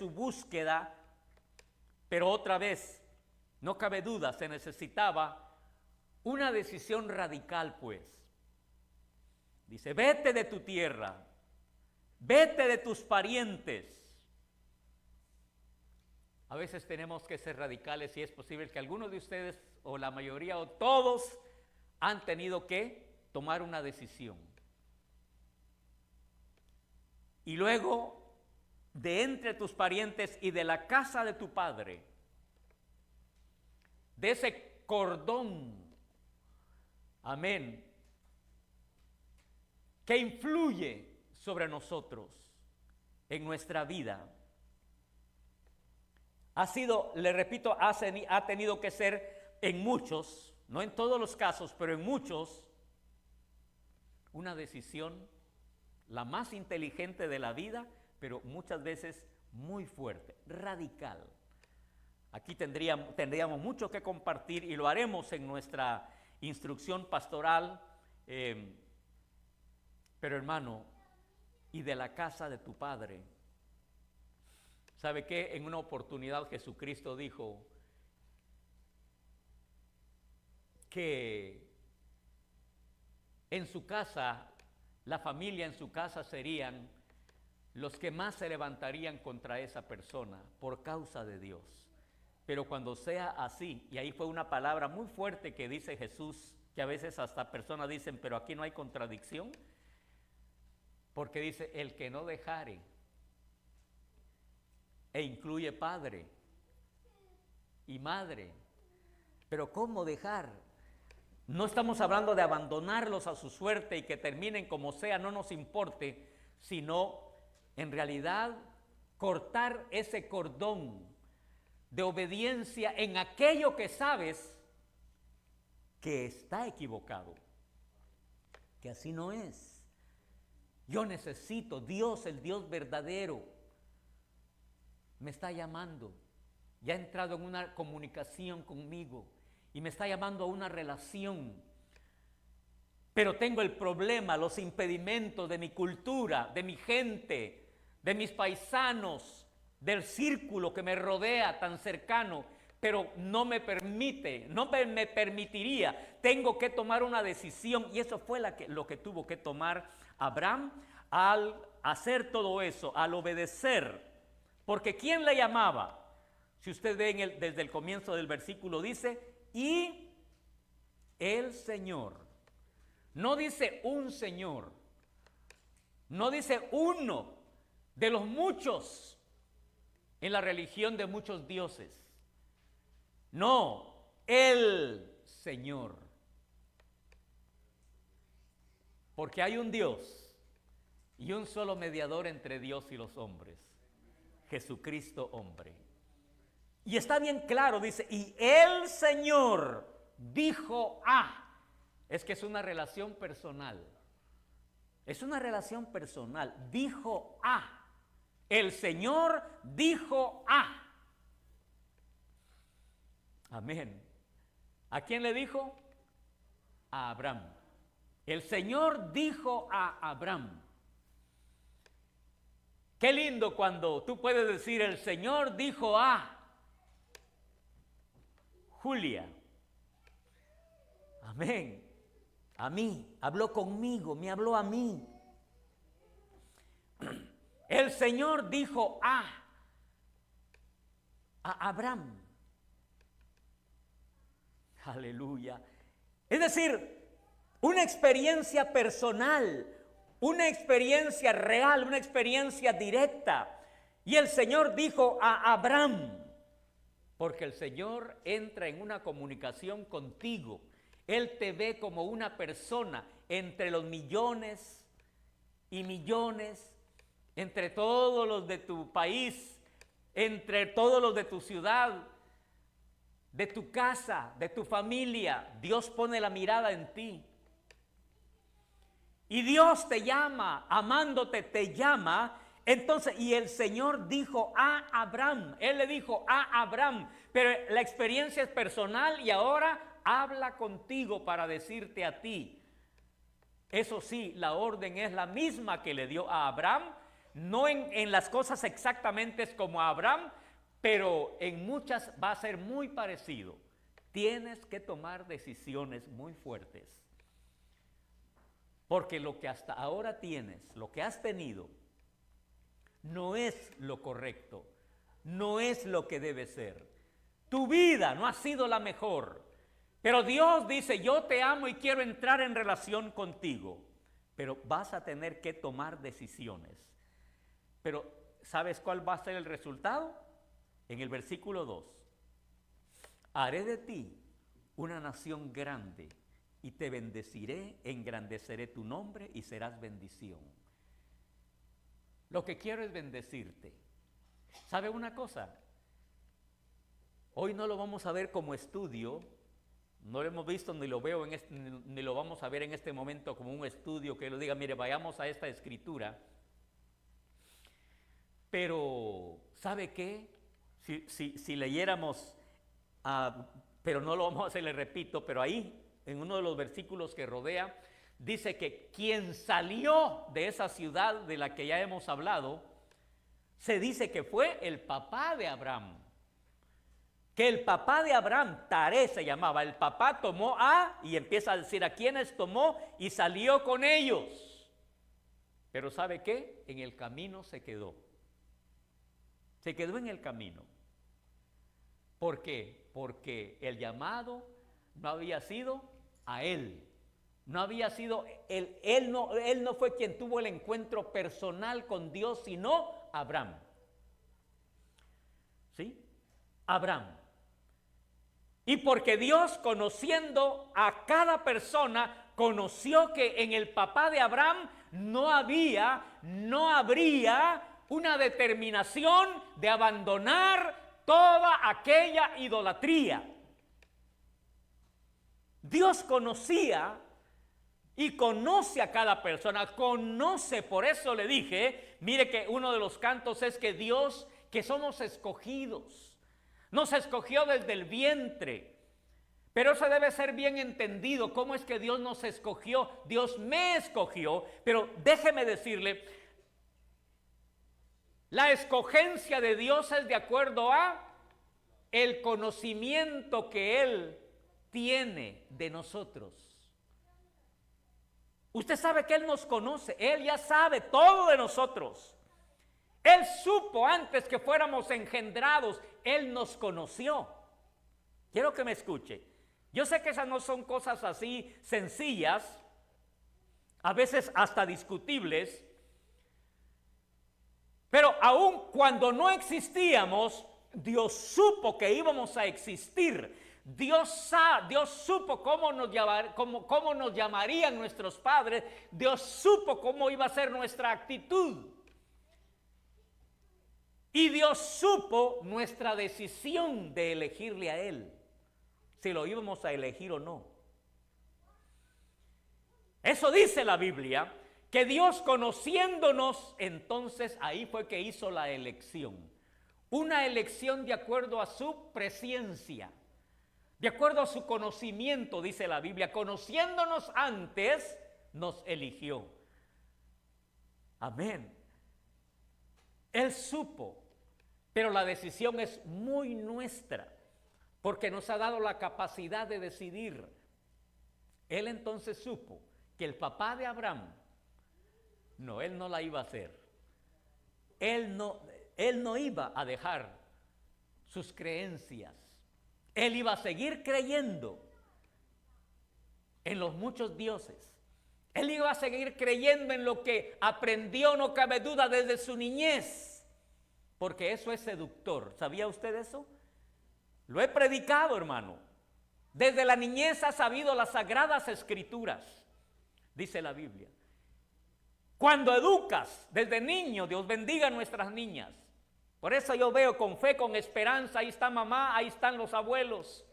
su búsqueda, pero otra vez, no cabe duda, se necesitaba una decisión radical, pues. Dice, vete de tu tierra, vete de tus parientes. A veces tenemos que ser radicales y es posible que algunos de ustedes, o la mayoría, o todos, han tenido que tomar una decisión. Y luego, de entre tus parientes y de la casa de tu padre, de ese cordón, amén, que influye sobre nosotros en nuestra vida, ha sido, le repito, ha tenido que ser en muchos, no en todos los casos, pero en muchos, una decisión la más inteligente de la vida, pero muchas veces muy fuerte, radical. Aquí tendríamos mucho que compartir y lo haremos en nuestra instrucción pastoral, pero hermano, y de la casa de tu padre. ¿Sabe qué? En una oportunidad Jesucristo dijo que en su casa, la familia en su casa serían los que más se levantarían contra esa persona por causa de Dios. Pero cuando sea así, y ahí fue una palabra muy fuerte que dice Jesús, que a veces hasta personas dicen, pero aquí no hay contradicción, porque dice, el que no dejare, e incluye padre y madre. Pero ¿cómo dejar? No estamos hablando de abandonarlos a su suerte y que terminen como sea, no nos importe, sino en realidad cortar ese cordón de obediencia en aquello que sabes que está equivocado, que así no es. Yo necesito, Dios, el Dios verdadero, me está llamando, ya ha entrado en una comunicación conmigo y me está llamando a una relación, pero tengo el problema, los impedimentos de mi cultura, de mi gente, de mis paisanos, del círculo que me rodea tan cercano, pero no me permite, no me permitiría, tengo que tomar una decisión, y eso fue lo que tuvo que tomar Abraham al hacer todo eso, al obedecer. Porque ¿quién le llamaba? Si usted ve desde el comienzo del versículo dice, y el Señor. No dice un Señor, no dice uno de los muchos en la religión de muchos dioses. No, el Señor. Porque hay un Dios y un solo mediador entre Dios y los hombres. Jesucristo hombre. Y está bien claro, dice, y el Señor dijo es que es una relación personal. Es una relación personal. Dijo el Señor dijo Amén. ¿A quién le dijo? A Abraham. El Señor dijo a Abraham. Qué lindo cuando tú puedes decir, el Señor dijo a Julia. Amén. A mí, habló conmigo, me habló a mí. El Señor dijo a Abraham. Aleluya. Es decir, una experiencia personal, una experiencia real, una experiencia directa. Y el Señor dijo a Abraham, porque el Señor entra en una comunicación contigo. Él te ve como una persona entre los millones y millones, entre todos los de tu país, entre todos los de tu ciudad, de tu casa, de tu familia. Dios pone la mirada en ti. Y Dios te llama, amándote te llama. Entonces, y el Señor dijo a Abraham, Él le dijo a Abraham, pero la experiencia es personal y ahora habla contigo para decirte a ti. Eso sí, la orden es la misma que le dio a Abraham, no en las cosas exactamente como Abraham, pero en muchas va a ser muy parecido. Tienes que tomar decisiones muy fuertes. Porque lo que hasta ahora tienes, lo que has tenido, no es lo correcto, no es lo que debe ser. Tu vida no ha sido la mejor, pero Dios dice, yo te amo y quiero entrar en relación contigo, pero vas a tener que tomar decisiones. Pero ¿sabes cuál va a ser el resultado? En el versículo 2, haré de ti una nación grande y te bendeciré, engrandeceré tu nombre y serás bendición. Lo que quiero es bendecirte. ¿Sabe una cosa? Hoy no lo vamos a ver como estudio, no lo hemos visto ni lo veo ni lo vamos a ver en este momento como un estudio que lo diga, mire, vayamos a esta escritura. Pero, ¿sabe qué? Si leyéramos, pero no lo vamos a hacer, le repito, pero ahí, en uno de los versículos que rodea, dice que quien salió de esa ciudad de la que ya hemos hablado, se dice que fue el papá de Abraham. Que el papá de Abraham, Taré se llamaba, el papá tomó y empieza a decir a quienes tomó y salió con ellos. Pero ¿sabe qué? En el camino se quedó. Se quedó en el camino. ¿Por qué? Porque el llamado no había sido a él. No había sido, él no fue quien tuvo el encuentro personal con Dios, sino Abraham. ¿Sí? Abraham. Y porque Dios, conociendo a cada persona, conoció que en el papá de Abraham no habría una determinación de abandonar toda aquella idolatría. Dios conocía y conoce a cada persona, conoce, por eso le dije, mire que uno de los cantos es que Dios, que somos escogidos, nos escogió desde el vientre. Pero eso debe ser bien entendido, cómo es que Dios nos escogió. Dios me escogió, pero déjeme decirle, la escogencia de Dios es de acuerdo a el conocimiento que Él tiene de nosotros. Usted sabe que Él nos conoce, Él ya sabe todo de nosotros. Él supo antes que fuéramos engendrados, Él nos conoció. Quiero que me escuche. Yo sé que esas no son cosas así sencillas, a veces hasta discutibles, pero aun cuando no existíamos, Dios supo que íbamos a existir. Dios supo cómo nos llamarían nuestros padres. Dios supo cómo iba a ser nuestra actitud. Y Dios supo nuestra decisión de elegirle a Él, si lo íbamos a elegir o no. Eso dice la Biblia, que Dios, conociéndonos, entonces ahí fue que hizo la elección. Una elección de acuerdo a su presciencia, de acuerdo a su conocimiento, dice la Biblia. Conociéndonos antes, nos eligió. Amén. Él supo, pero la decisión es muy nuestra, porque nos ha dado la capacidad de decidir. Él entonces supo que el papá de Abraham, él no la iba a hacer. Él no iba a dejar sus creencias. Él iba a seguir creyendo en los muchos dioses. Él iba a seguir creyendo en lo que aprendió, no cabe duda, desde su niñez, porque eso es seductor. ¿Sabía usted eso? Lo he predicado, hermano. Desde la niñez ha sabido las sagradas escrituras, dice la Biblia. Cuando educas desde niño, Dios bendiga a nuestras niñas. Por eso yo veo con fe, con esperanza, ahí está mamá, ahí están los abuelos,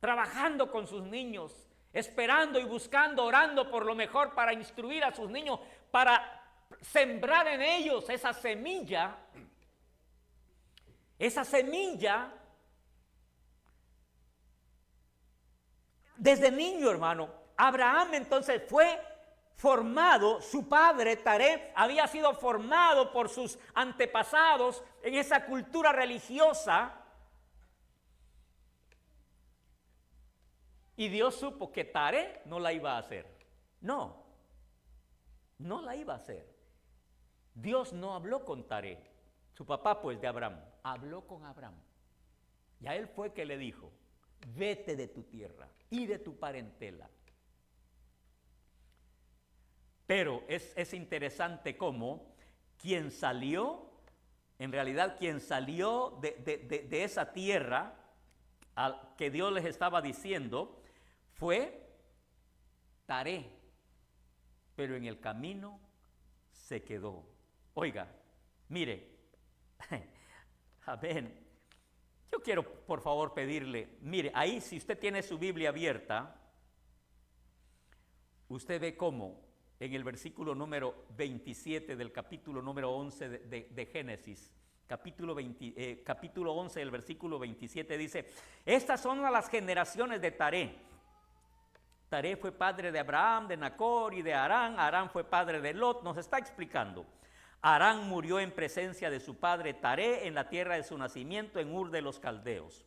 trabajando con sus niños, esperando y buscando, orando por lo mejor para instruir a sus niños, para sembrar en ellos esa semilla. Desde niño, hermano. Abraham entonces fue formado, su padre Taré había sido formado por sus antepasados en esa cultura religiosa. Y Dios supo que Taré no la iba a hacer. No la iba a hacer. Dios no habló con Taré, su papá pues de Abraham, habló con Abraham. Y a él fue que le dijo, vete de tu tierra y de tu parentela. Pero es interesante cómo quien salió, en realidad quien salió de esa tierra que Dios les estaba diciendo, fue Taré, pero en el camino se quedó. Oiga, mire, amén. Yo quiero por favor pedirle, mire, ahí si usted tiene su Biblia abierta, usted ve cómo en el versículo número 27 del capítulo número 11 de Génesis, capítulo 11, el versículo 27 dice, estas son las generaciones de Taré. Taré fue padre de Abraham, de Nacor y de Harán. Harán fue padre de Lot. Nos está explicando. Harán murió en presencia de su padre Taré en la tierra de su nacimiento en Ur de los Caldeos.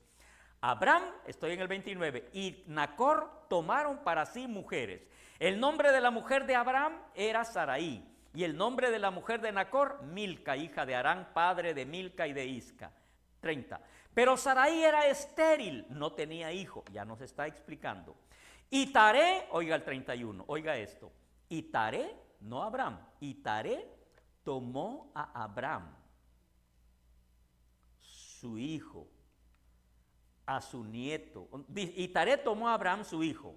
Abraham, estoy en el 29, y Nacor tomaron para sí mujeres. El nombre de la mujer de Abraham era Sarai, y el nombre de la mujer de Nacor, Milca, hija de Harán, padre de Milca y de Isca. 30. Pero Sarai era estéril, no tenía hijo, ya nos está explicando. Y Taré, oiga el 31, oiga esto, y Taré, no Abraham, y Taré tomó a Abraham, su hijo, a su nieto, y Taré tomó a Abraham su hijo,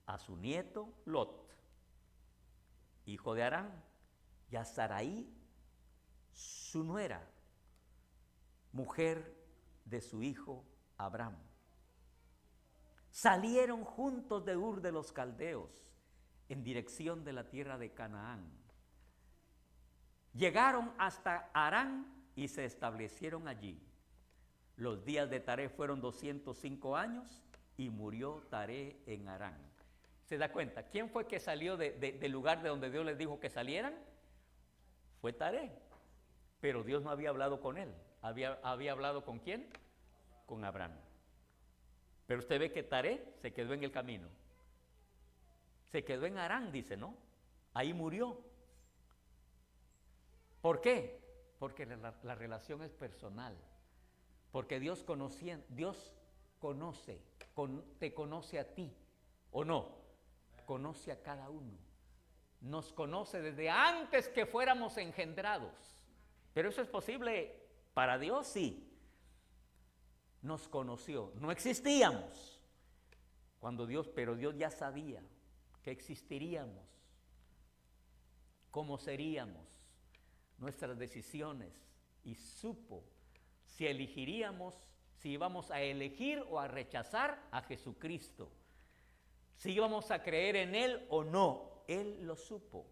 a su nieto Lot, hijo de Harán, y a Sarai, su nuera, mujer de su hijo Abraham. Salieron juntos de Ur de los Caldeos en dirección de la tierra de Canaán. Llegaron hasta Harán y se establecieron allí. Los días de Taré fueron 205 años y murió Taré en Harán. ¿Se da cuenta? ¿Quién fue que salió del lugar de donde Dios les dijo que salieran? Fue Taré. Pero Dios no había hablado con él. ¿Había hablado con quién? Con Abraham. Pero usted ve que Taré se quedó en el camino. Se quedó en Harán, dice, ¿no? Ahí murió. ¿Por qué? Porque la relación es personal. Porque Dios te conoce a ti, ¿o no? Conoce a cada uno. Nos conoce desde antes que fuéramos engendrados. Pero eso es posible para Dios, sí. Nos conoció, no existíamos pero Dios ya sabía que existiríamos, cómo seríamos, nuestras decisiones, y supo si elegiríamos, si íbamos a elegir o a rechazar a Jesucristo, si íbamos a creer en Él o no. Él lo supo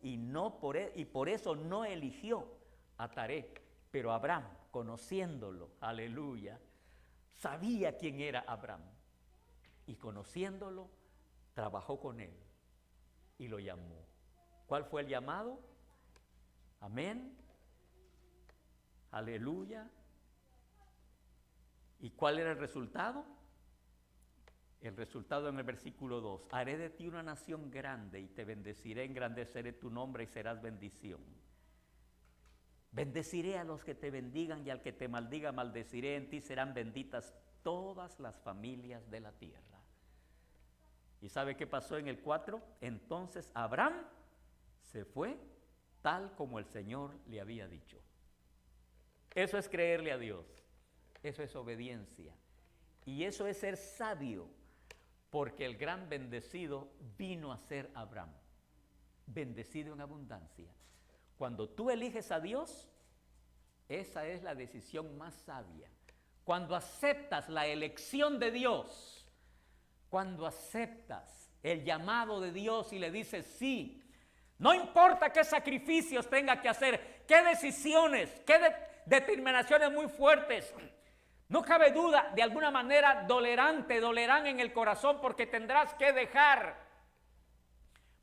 y por eso no eligió a Taré, pero Abraham, conociéndolo, aleluya, sabía quién era Abraham, y conociéndolo, trabajó con él y lo llamó. ¿Cuál fue el llamado? Amén, aleluya. ¿Y cuál era el resultado? El resultado en el versículo 2, haré de ti una nación grande y te bendeciré, engrandeceré tu nombre y serás bendición. Bendeciré a los que te bendigan y al que te maldiga maldeciré, en ti serán benditas todas las familias de la tierra. ¿Y sabe qué pasó en el 4? Entonces Abraham se fue tal como el Señor le había dicho. Eso es creerle a Dios, eso es obediencia, y eso es ser sabio, porque el gran bendecido vino a ser Abraham, bendecido en abundancia. Cuando tú eliges a Dios, esa es la decisión más sabia. Cuando aceptas la elección de Dios, cuando aceptas el llamado de Dios y le dices sí, no importa qué sacrificios tenga que hacer, qué decisiones, qué determinaciones muy fuertes, no cabe duda, de alguna manera dolerán en el corazón, porque tendrás que dejar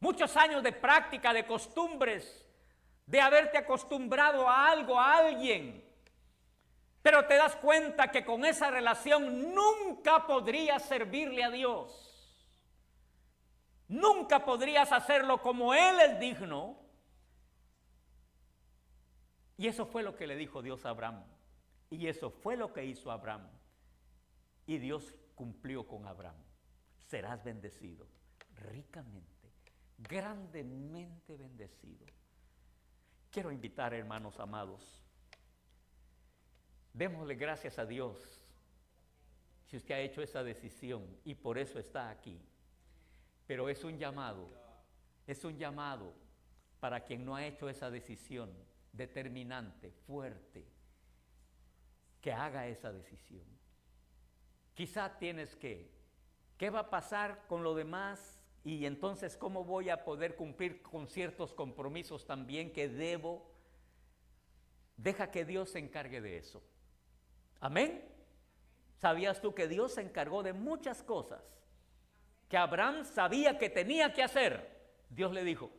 muchos años de práctica, de costumbres, de haberte acostumbrado a algo, a alguien. Pero te das cuenta que con esa relación nunca podrías servirle a Dios. Nunca podrías hacerlo como Él es digno. Y eso fue lo que le dijo Dios a Abraham. Y eso fue lo que hizo Abraham. Y Dios cumplió con Abraham. Serás bendecido ricamente, grandemente bendecido. Quiero invitar, hermanos amados, démosle gracias a Dios si usted ha hecho esa decisión y por eso está aquí. Pero es un llamado para quien no ha hecho esa decisión determinante, fuerte, que haga esa decisión. Quizá tienes ¿qué va a pasar con lo demás? Y entonces, ¿cómo voy a poder cumplir con ciertos compromisos también que debo? Deja que Dios se encargue de eso. ¿Amén? ¿Sabías tú que Dios se encargó de muchas cosas que Abraham sabía que tenía que hacer? Dios le dijo,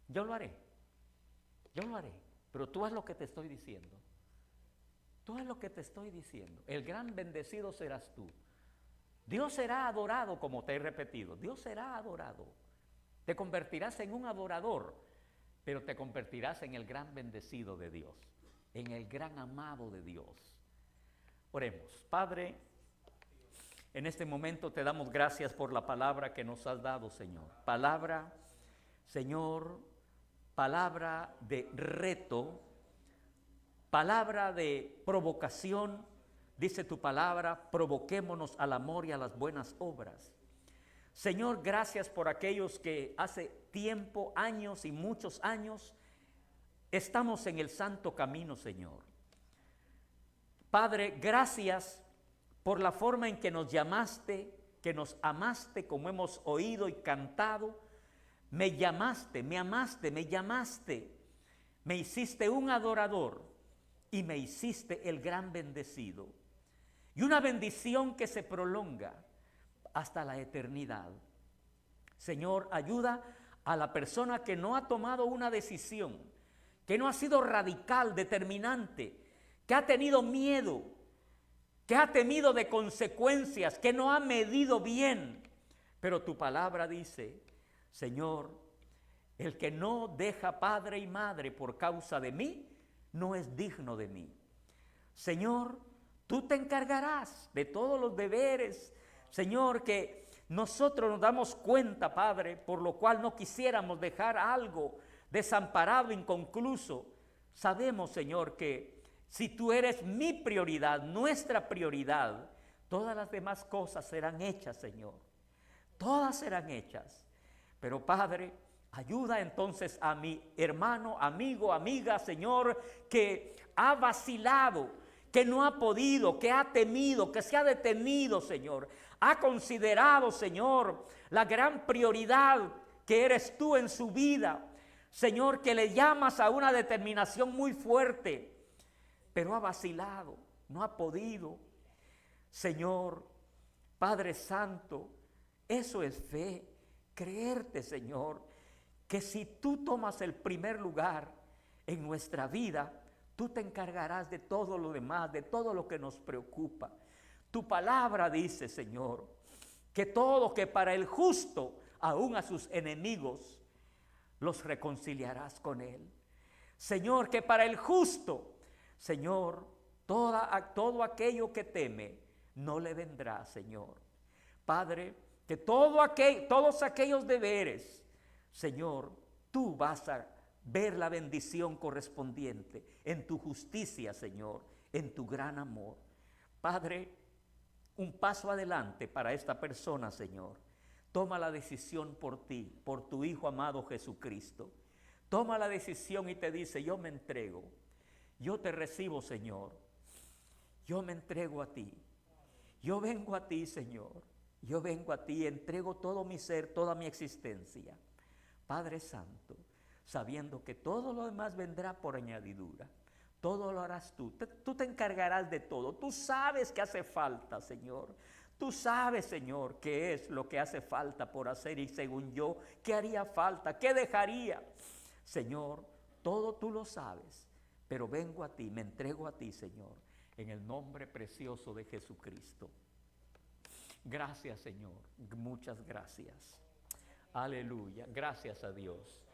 yo lo haré, pero tú haz lo que te estoy diciendo. Tú haz lo que te estoy diciendo. El gran bendecido serás tú. Dios será adorado, como te he repetido. Dios será adorado. Te convertirás en un adorador, pero te convertirás en el gran bendecido de Dios, en el gran amado de Dios. Oremos. Padre, en este momento te damos gracias por la palabra que nos has dado, Señor. Palabra, Señor, palabra de reto, palabra de provocación. Dice tu palabra, provoquémonos al amor y a las buenas obras. Señor, gracias por aquellos que hace tiempo, años y muchos años, estamos en el santo camino, Señor. Padre, gracias por la forma en que nos llamaste, que nos amaste, como hemos oído y cantado. Me llamaste, me amaste, me llamaste, me hiciste un adorador y me hiciste el gran bendecido. Y una bendición que se prolonga hasta la eternidad. Señor, ayuda a la persona que no ha tomado una decisión, que no ha sido radical, determinante, que ha tenido miedo, que ha temido de consecuencias, que no ha medido bien. Pero tu palabra dice, Señor, el que no deja padre y madre por causa de mí, no es digno de mí. Señor, tú te encargarás de todos los deberes, Señor, que nosotros nos damos cuenta, Padre, por lo cual no quisiéramos dejar algo desamparado, inconcluso. Sabemos, Señor, que si tú eres mi prioridad, nuestra prioridad, todas las demás cosas serán hechas, Señor. Todas serán hechas. Pero, Padre, ayuda entonces a mi hermano, amigo, amiga, Señor, que ha vacilado, que no ha podido, que ha temido, que se ha detenido, Señor. Ha considerado, Señor, la gran prioridad que eres tú en su vida. Señor, que le llamas a una determinación muy fuerte, pero ha vacilado, no ha podido. Señor, Padre Santo, eso es fe, creerte, Señor, que si tú tomas el primer lugar en nuestra vida, tú te encargarás de todo lo demás, de todo lo que nos preocupa. Tu palabra dice, Señor, que todo, que para el justo, aún a sus enemigos, los reconciliarás con él. Señor, que para el justo, Señor, todo aquello que teme, no le vendrá, Señor. Padre, que todos aquellos deberes, Señor, tú vas a ver la bendición correspondiente en tu justicia, Señor, en tu gran amor. Padre, un paso adelante para esta persona, Señor. Toma la decisión por ti, por tu Hijo amado Jesucristo. Toma la decisión y te dice, yo me entrego, yo te recibo, Señor. Yo me entrego a ti. Yo vengo a ti, Señor. Yo vengo a ti, entrego todo mi ser, toda mi existencia. Padre Santo, sabiendo que todo lo demás vendrá por añadidura. Todo lo harás tú. Tú te encargarás de todo. Tú sabes que hace falta, Señor. Tú sabes, Señor, qué es lo que hace falta por hacer y según yo, qué haría falta, qué dejaría. Señor, todo tú lo sabes, pero vengo a ti, me entrego a ti, Señor, en el nombre precioso de Jesucristo. Gracias, Señor, muchas gracias. Aleluya, gracias a Dios.